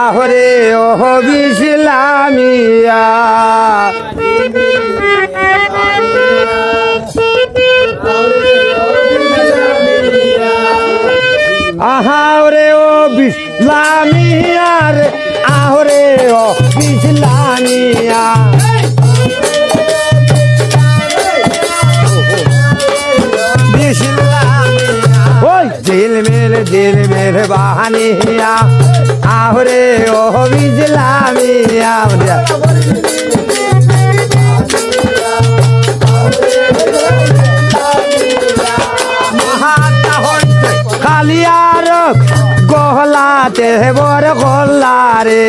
আহরে ও বিসলামিয়া আহরে ও বিসলামিয়া রে আহরে ও বিসলামিয়া दिल मेरे बहानिया आहरे ओ बिजलामिया खालियार गोहलाते बर गोल्ला रे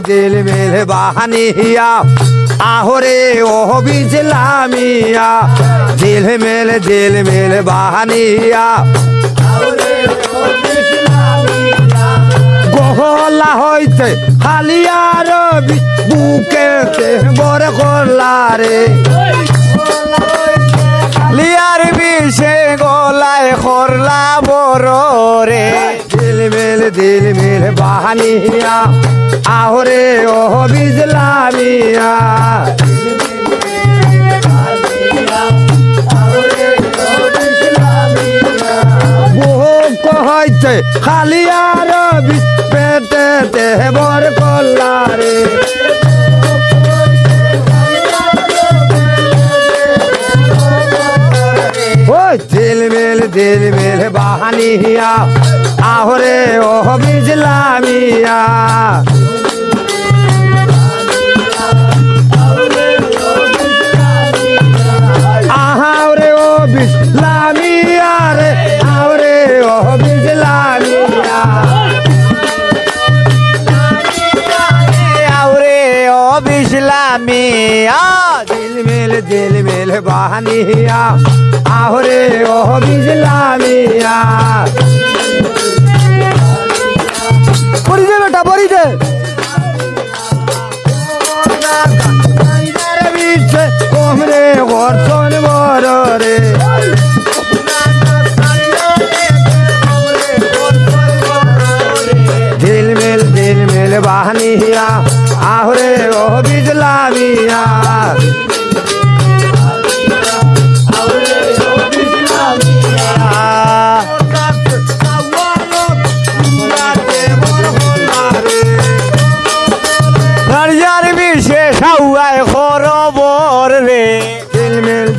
दिल मेल बहानिया आहरे ओ बिजलामिया दिल मेल बहानिया गोहला होइते खालियार बुके बर गोल्ला रे लियार बिशे गोलाय खरला बर रे दिल मेल बहानिया आहरे ओ बिजलामिया कहते खालियार पेटे बर कल्ला रे दिल मेल बहानिया आहरे ओ बिजलामिया आहरे ओ बिजलामिया रे आहरे ओ बिजलामिया आहरे ओ बिजलामिया दिल मेल बहानिया आहरे ओ बिजलामिया बड़ी दे बेटा बड़ी दे कोमरे गोरसन बर रे दिल मेल बहानिया आहरे ओ बिजलामिया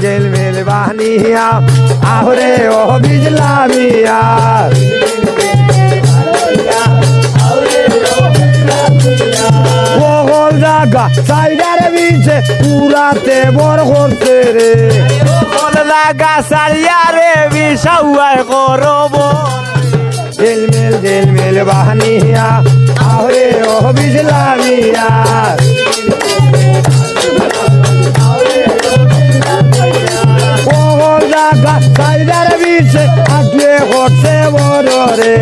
दिल मेल बहानिया आहरे ओ बिजलामिया वो गोल जागा साइडार बीचे पूराते बोर करते रे गोल जागा साइडार बिछाउआय करबो दिल मेल बहानिया आहरे ओ बिजलामिया साइडार बीच आटुए करছে বড় রে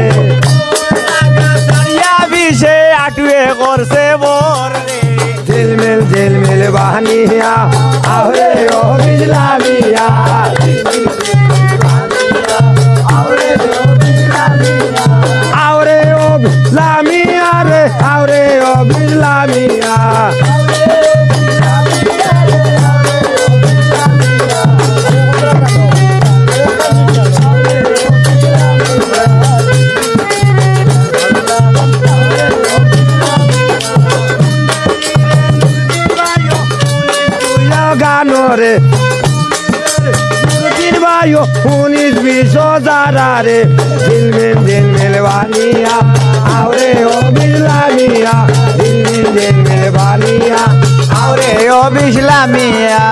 সারিয়া বিশে আটুয়ে করছে বড় রে দিল মেল বহানিয়া আহরে ও বিজলামিয়া আহরে ও বিজলামিয়া রে আহরে ও বিজলামিয়া रे दिन भाइयो 19-20 रे दिल मेल बहानिया आहरे ओ बिजलामिया दिल मेल बहानिया आहरे ओ बिजलामिया